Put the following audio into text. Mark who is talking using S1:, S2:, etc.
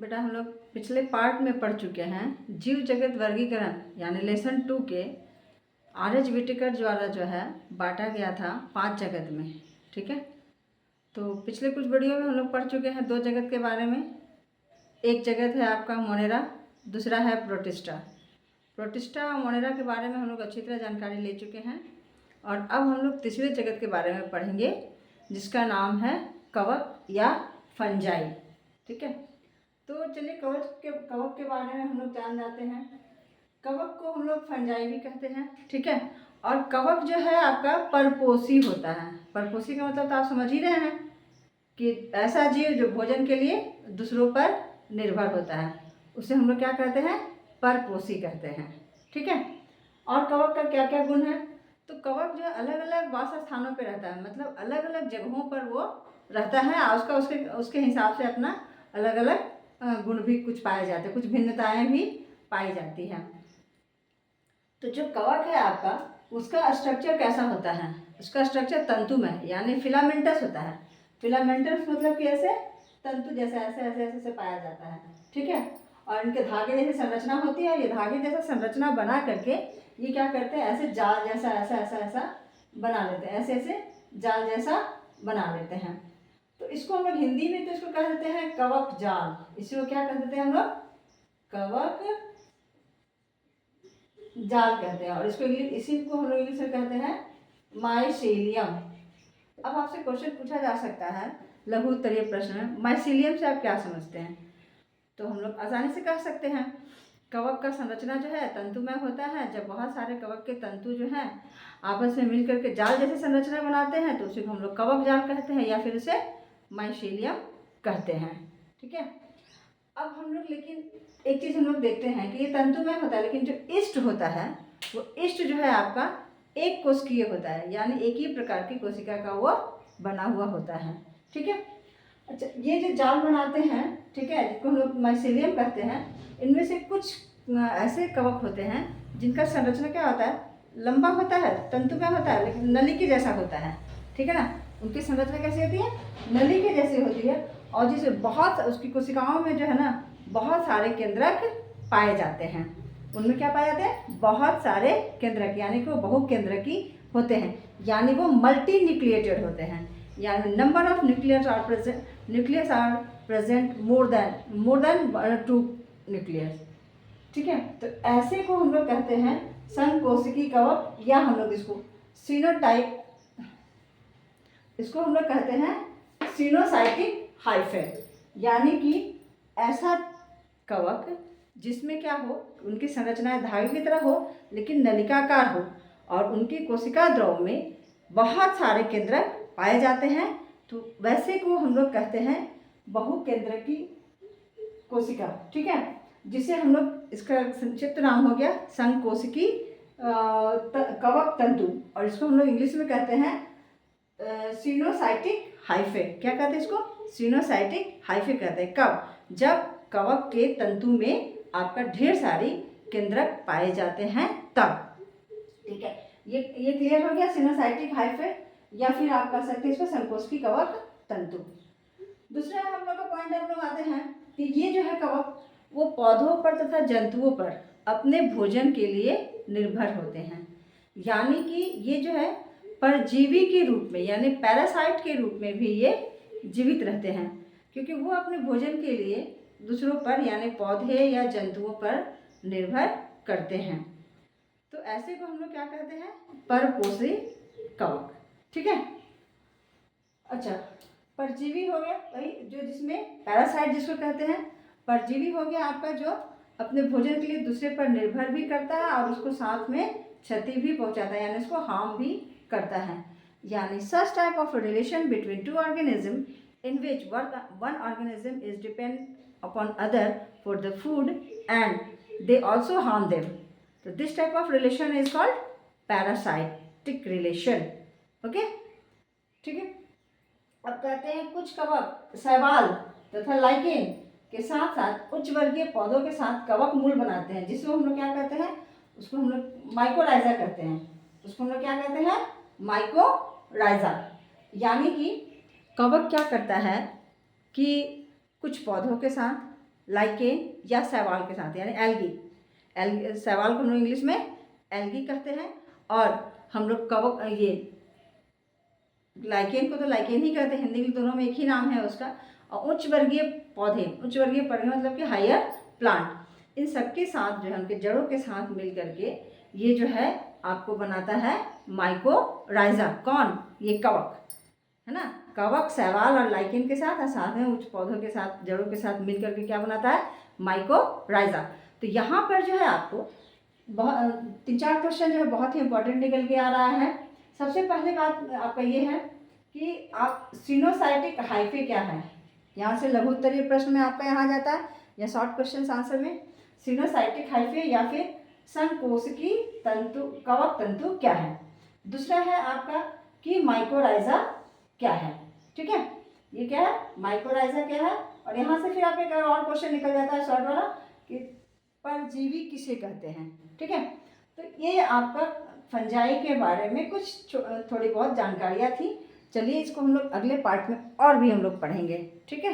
S1: बेटा हम लोग पिछले पार्ट में पढ़ चुके हैं जीव जगत वर्गीकरण यानी लेसन 2 के आर.एच. व्हिटेकर द्वारा जो है बांटा गया था 5 जगत में। ठीक है, तो पिछले कुछ वीडियो में हम लोग पढ़ चुके हैं 2 जगत के बारे में। एक जगत है आपका मोनेरा, दूसरा है प्रोटिस्टा। प्रोटिस्टा और मोनेरा के बारे में हम लोग अच्छी तरह जानकारी ले चुके हैं और अब हम लोग तीसरे जगत के बारे में पढ़ेंगे जिसका नाम है कवक या फंजाई। ठीक है, तो चलिए कवक के बारे में हम लोग जान जाते हैं। कवक को हम लोग फंजाई भी कहते हैं। ठीक है, और कवक जो है आपका परपोषी होता है। परपोषी का मतलब तो आप समझ ही रहे हैं कि ऐसा जीव जो भोजन के लिए दूसरों पर निर्भर होता है, उसे हम लोग क्या कहते हैं, परपोषी कहते हैं। ठीक है, और कवक का क्या क्या गुण है, तो कवक जो है अलग अलग वास स्थानों पर रहता है, मतलब अलग अलग जगहों पर वो रहता है और उसके हिसाब से अपना अलग अलग गुण भी कुछ पाए जाते हैं, कुछ भिन्नताएं भी पाई जाती हैं। तो जो कवक है आपका, उसका स्ट्रक्चर कैसा होता है, उसका स्ट्रक्चर तंतुमय यानी फिलामेंटस होता है। फिलामेंटस मतलब कि ऐसे तंतु जैसे ऐसे ऐसे ऐसे पाया जाता है। ठीक है, और इनके धागे जैसी संरचना होती है। ये धागे जैसा संरचना बना करके ये क्या करते हैं, ऐसे जाल जैसा ऐसा ऐसा ऐसा बना लेते हैं, ऐसे ऐसे जाल जैसा बना लेते हैं। तो इसको हम लोग हिंदी में तो इसको कह देते हैं कवक जाल। इसको क्या कह देते हैं हम लोग, कवक जाल कहते हैं। और इसको इसी को हम लोग इंग्लिश में कहते हैं माइसीलियम। अब आपसे क्वेश्चन पूछा जा सकता है लघु उत्तरीय प्रश्न में, माइसीलियम से आप क्या समझते हैं, तो हम लोग आसानी से कह सकते हैं कवक का संरचना जो है तंतुमय होता है। जब बहुत सारे कवक के तंतु जो हैं आपस में मिलकर के जाल जैसे संरचना बनाते हैं तो उसी को हम लोग कवक जाल कहते हैं या फिर उसे माइसीलियम कहते हैं। ठीक है, अब हम लोग लेकिन एक चीज़ हम लोग देखते हैं कि ये तंतुमय होता है, लेकिन जो इष्ट होता है वो इष्ट जो है आपका एक कोशिकीय होता है, यानी एक ही प्रकार की कोशिका का वो बना हुआ होता है। ठीक है, अच्छा ये जो जाल बनाते हैं, ठीक है, जिसको हम लोग माइसीलियम कहते हैं, इनमें से कुछ ऐसे कवक होते हैं जिनका संरचना क्या होता है, लंबा होता है, तंतुमय होता है, लेकिन नली के जैसा होता है। ठीक है ना, उनकी संरचना कैसी होती है, नली के जैसी होती है, और जिसे बहुत उसकी कोशिकाओं में जो है ना बहुत सारे केंद्रक पाए जाते हैं। उनमें क्या पाए जाते हैं, बहुत सारे केंद्रक, यानी कि वो बहुकेंद्रकी होते हैं, यानी वो मल्टी न्यूक्लिएटेड होते हैं, यानी number of nucleus are present more than 2 nucleus. ठीक है, तो ऐसे को हम लोग कहते हैं संकोशिकी कवक, या हम लोग इसको सीनोटाइप, इसको हम लोग कहते हैं सिनोसाइटिक हाइफे, यानी कि ऐसा कवक जिसमें क्या हो, उनकी संरचनाएं धागे की तरह हो लेकिन नलिकाकार हो और उनकी कोशिका द्रव में बहुत सारे केंद्रक पाए जाते हैं, तो वैसे को हम लोग कहते हैं बहुकेंद्रकी कोशिका। ठीक है, जिसे हम लोग, इसका संक्षिप्त नाम हो गया संकोशिकी कवक तंतु, और इसको हम लोग इंग्लिश में कहते हैं सिनोसाइटिक हाइफे। क्या कहते हैं इसको, सिनोसाइटिक हाइफे कहते हैं। कब, जब कवक के तंतु में आपका ढेर सारी केंद्रक पाए जाते हैं तब। ठीक है, ये क्लियर हो गया, सिनोसाइटिक हाइफे, या फिर आप कह सकते हैं इसको संकोशिकी कवक तंतु। दूसरा हम लोग का पॉइंट हम लोग आते हैं कि ये जो है कवक वो पौधों पर तथा जंतुओं पर अपने भोजन के लिए निर्भर होते हैं, यानी कि ये जो है परजीवी के रूप में यानी पैरासाइट के रूप में भी ये जीवित रहते हैं, क्योंकि वो अपने भोजन के लिए दूसरों पर यानी पौधे या जंतुओं पर निर्भर करते हैं। तो ऐसे को हम लोग क्या कहते हैं, परपोषी कवक। ठीक है, अच्छा परजीवी हो गया वही जो जिसमें पैरासाइट जिसको कहते हैं, परजीवी हो गया आपका जो अपने भोजन के लिए दूसरे पर निर्भर भी करता है और उसको साथ में क्षति भी पहुंचाता है, यानी उसको हार्म भी करता है, यानी such type of relation between 2 organism in which one organism is depend upon other for the food and they also harm them. So this type of relation is called parasitic relation. Okay, ठीक है। अब कहते हैं कुछ कवक शैवाल तथा lichen के साथ साथ उच्च वर्गीय पौधों के साथ कवक मूल बनाते हैं, जिसको हम लोग क्या कहते हैं, उसको हम लोग माइकोराइजा कहते हैं। उसको हम लोग क्या कहते हैं, माइकोराइजा। यानी कि कवक क्या करता है कि कुछ पौधों के साथ लाइकेन या शैवाल के साथ, यानी एल्गी। शैवाल को हम लोग इंग्लिश में एल्गी कहते हैं, और हम लोग कवक ये लाइकेन को तो लाइकेन ही कहते हैं, हिंदी में दोनों में एक ही नाम है उसका। और उच्च वर्गीय पौधे मतलब कि हायर प्लांट, इन सबके साथ जो है उनके जड़ों के साथ मिल करके ये जो है आपको बनाता है माइकोराइजा। कौन? ये कवक, है ना। कवक शैवाल और लाइकेन के साथ, और साथ में उच्च पौधों के साथ, जड़ों के साथ मिल करके क्या बनाता है? माइकोराइजा। तो यहाँ पर जो है आपको बहुत 3-4 क्वेश्चन जो है बहुत ही इंपॉर्टेंट निकल के आ रहा है। सबसे पहले बात आपका ये है कि आप सिनोसाइटिक हाइफे क्या है, यहाँ से लघु उत्तरीय प्रश्न में आपका यहाँ जाता है, या शॉर्ट क्वेश्चन आंसर में सिनोसाइटिक हाइफे या फिर संकोशिकी तंतु, कवक तंतु क्या है। दूसरा है आपका कि माइकोराइजा क्या है, ठीक है। ये क्या है? माइकोराइजा क्या है। और यहाँ से फिर आप एक और क्वेश्चन निकल जाता है शॉर्ट वाला कि परजीवी किसे कहते हैं, ठीक है। तो ये आपका फंजाई के बारे में कुछ थोड़ी बहुत जानकारियाँ थी। चलिए इसको हम लोग अगले पार्ट में और भी हम लोग पढ़ेंगे, ठीक है।